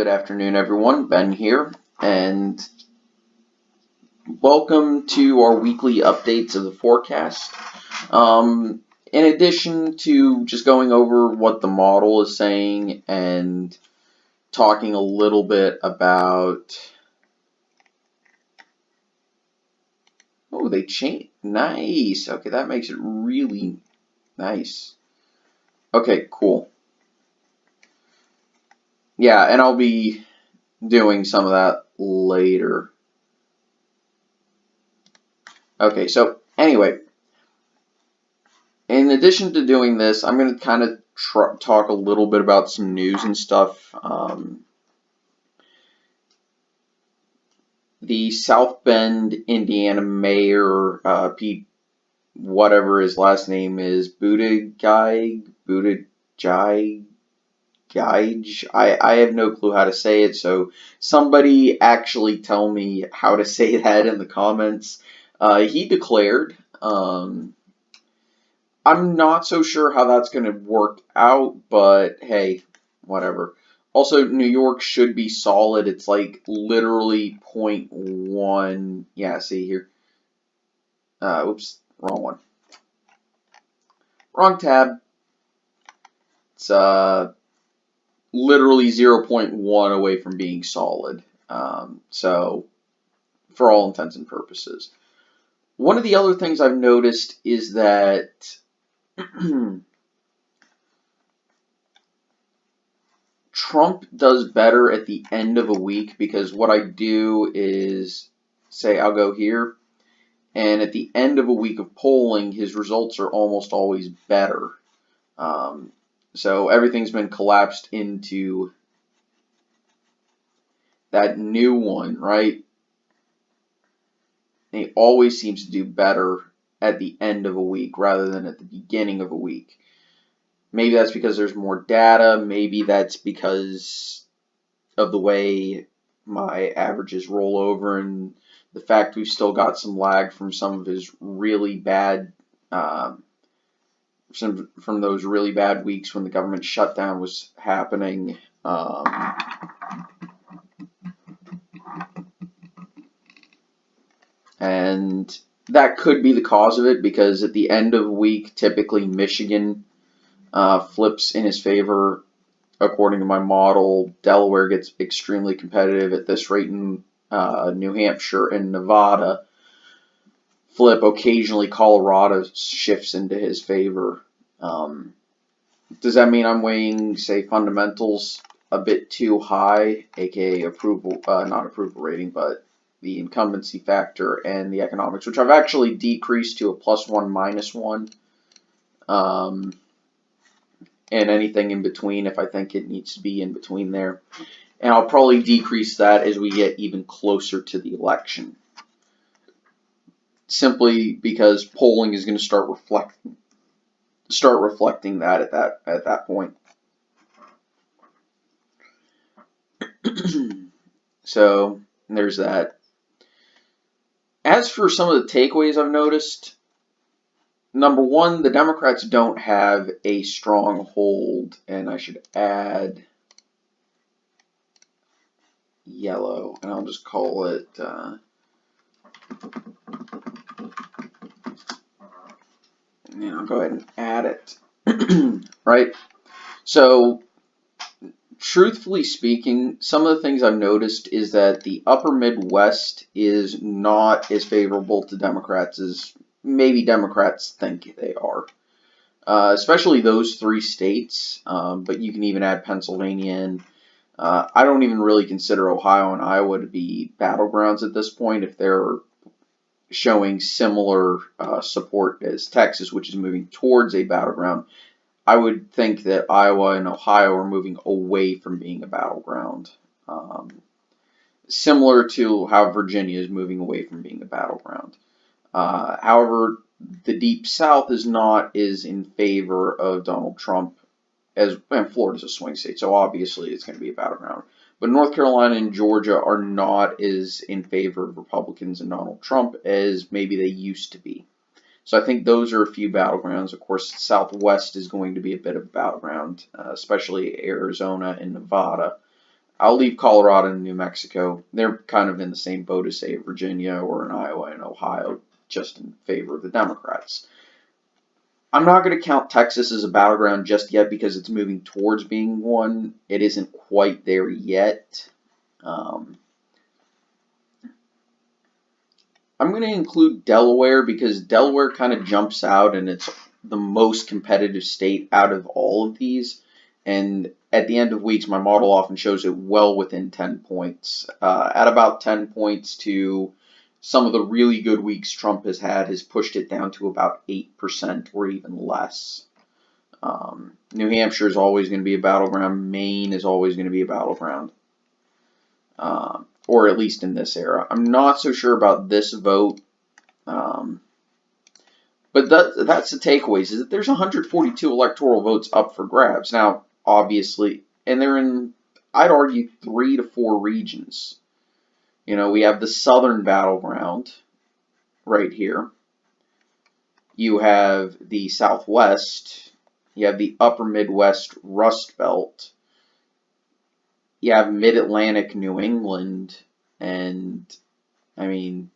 Good afternoon, everyone. Ben here, and welcome to our weekly updates of the forecast. In addition to just going over what the model is saying and talking a little bit about. Oh, they changed. Nice. Okay, that makes it really nice. Okay, cool. Yeah, and I'll be doing some of that later. Okay, so anyway, in addition to doing this, I'm going to kind of talk a little bit about some news and stuff. The South Bend, Indiana mayor, Pete, whatever his last name is, Buttigieg, I have no clue how to say it, so somebody actually tell me how to say that in the comments. He declared, I'm not so sure how that's going to work out, but hey, whatever. Also, New York should be solid. It's like literally 0.1. Yeah, see here. Oops, wrong one. Wrong tab. It's literally 0.1 away from being solid. So, for all intents and purposes. One of the other things I've noticed is that Trump does better at the end of a week, because what I do is say I'll go here, and at the end of a week of polling, his results are almost always better. So everything's been collapsed into that new one, right? And he always seems to do better at the end of a week rather than at the beginning of a week. Maybe that's because there's more data. Maybe that's because of the way my averages roll over and the fact we've still got some lag from some of his really bad, from those really bad weeks when the government shutdown was happening. And that could be the cause of it, because at the end of the week, typically Michigan flips in his favor. According to my model, Delaware gets extremely competitive at this rate, in New Hampshire and Nevada flip. Occasionally, Colorado shifts into his favor. Does that mean I'm weighing, say, fundamentals a bit too high, aka approval, not approval rating, but the incumbency factor and the economics, which I've actually decreased to a +1, -1. And anything in between if I think it needs to be in between there. And I'll probably decrease that as we get even closer to the election. Simply because polling is going to start reflecting that at that point. So there's that. As for some of the takeaways I've noticed, number one, the Democrats don't have a strong hold, and I should add yellow, and I'll just call it I'll go ahead and add it. Right? So, truthfully speaking, some of the things I've noticed is that the upper Midwest is not as favorable to Democrats as maybe Democrats think they are. Especially those three states, but you can even add Pennsylvania in. I don't even really consider Ohio and Iowa to be battlegrounds at this point if they're showing similar support as Texas, which is moving towards a battleground. I would think that Iowa and Ohio are moving away from being a battleground, similar to how Virginia is moving away from being a battleground. However, the Deep South is not as in favor of Donald Trump and Florida's a swing state, so obviously it's going to be a battleground. But North Carolina and Georgia are not as in favor of Republicans and Donald Trump as maybe they used to be. So I think those are a few battlegrounds. Of course, Southwest is going to be a bit of a battleground, especially Arizona and Nevada. I'll leave Colorado and New Mexico. They're kind of in the same boat as, say, Virginia or in Iowa and Ohio, just in favor of the Democrats. I'm not going to count Texas as a battleground just yet because it's moving towards being one. It isn't quite there yet. I'm going to include Delaware because Delaware kind of jumps out and it's the most competitive state out of all of these. And at the end of weeks, my model often shows it well within 10 points. At about 10 points to some of the really good weeks Trump has pushed it down to about 8% or even less. New Hampshire is always going to be a battleground. Maine is always going to be a battleground. Or at least in this era. I'm not so sure about this vote. But that's the takeaways, is that there's 142 electoral votes up for grabs. Now, obviously, and they're in, I'd argue, 3 to 4 regions. You know, we have the southern battleground right here. You have the Southwest. You have the upper Midwest Rust Belt. You have Mid-Atlantic New England. And, I mean,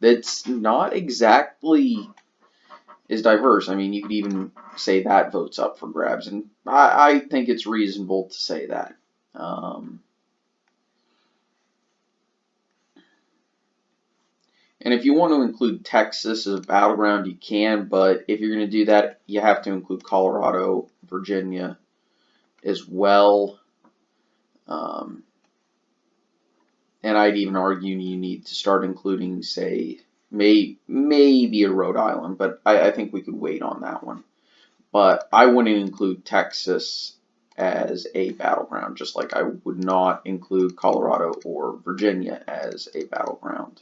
that's not exactly is diverse. I mean, you could even say that vote's up for grabs, and I think it's reasonable to say that. And if you want to include Texas as a battleground, you can, but if you're going to do that, you have to include Colorado, Virginia as well. And I'd even argue you need to start including, say, maybe a Rhode Island, but I think we could wait on that one. But I wouldn't include Texas as a battleground, just like I would not include Colorado or Virginia as a battleground.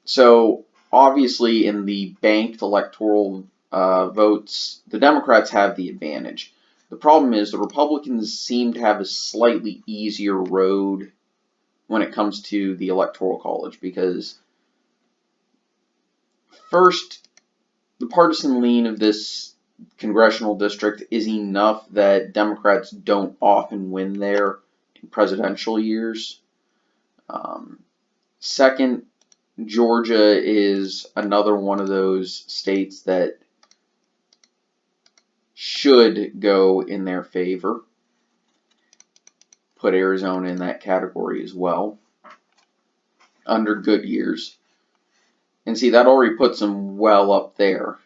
So obviously in the banked electoral votes, the Democrats have the advantage. The problem is the Republicans seem to have a slightly easier road when it comes to the Electoral College, because first, the partisan lean of this congressional district is enough that Democrats don't often win there in presidential years. Second, Georgia is another one of those states that should go in their favor. Put Arizona in that category as well, under good years. And see, that already puts them well up there.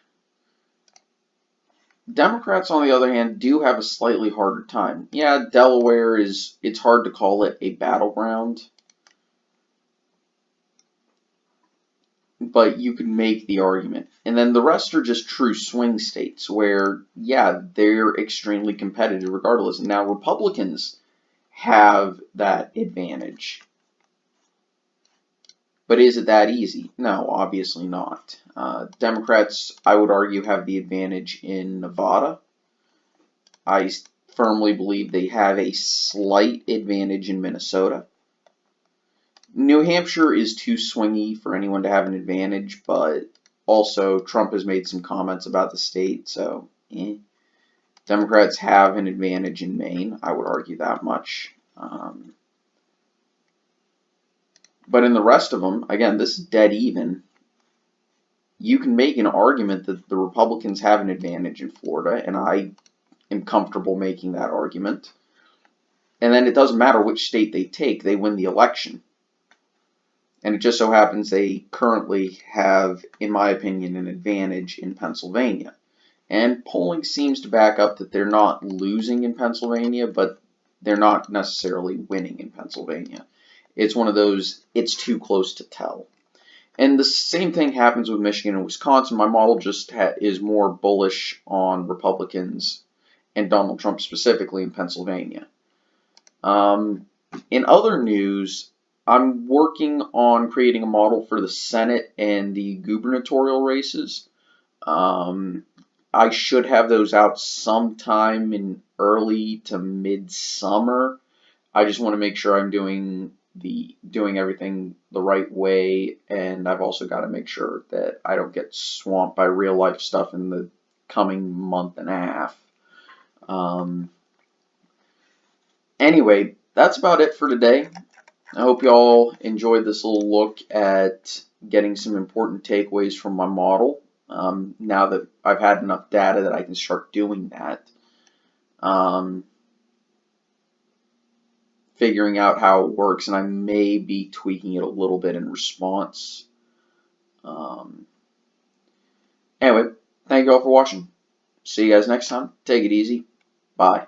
Democrats, on the other hand, do have a slightly harder time. Yeah, Delaware it's hard to call it a battleground, but you could make the argument. And then the rest are just true swing states where, yeah, they're extremely competitive regardless. Now, Republicans have that advantage. But is it that easy? No, obviously not. Democrats, I would argue, have the advantage in Nevada. I firmly believe they have a slight advantage in Minnesota. New Hampshire is too swingy for anyone to have an advantage, but also Trump has made some comments about the state, so Democrats have an advantage in Maine. I would argue that much. But in the rest of them, again, this is dead even. You can make an argument that the Republicans have an advantage in Florida, and I am comfortable making that argument. And then it doesn't matter which state they take, they win the election. And it just so happens they currently have, in my opinion, an advantage in Pennsylvania. And polling seems to back up that they're not losing in Pennsylvania, but they're not necessarily winning in Pennsylvania. It's one of those, it's too close to tell. And the same thing happens with Michigan and Wisconsin. My model just is more bullish on Republicans and Donald Trump specifically in Pennsylvania. In other news, I'm working on creating a model for the Senate and the gubernatorial races. I should have those out sometime in early to mid-summer. I just want to make sure I'm doing everything the right way, and I've also got to make sure that I don't get swamped by real life stuff in the coming month and a half. Anyway, that's about it for today. I hope y'all enjoyed this little look at getting some important takeaways from my model. Now that I've had enough data that I can start doing that. Figuring out how it works, and I may be tweaking it a little bit in response. Anyway, thank you all for watching. See you guys next time. Take it easy. Bye.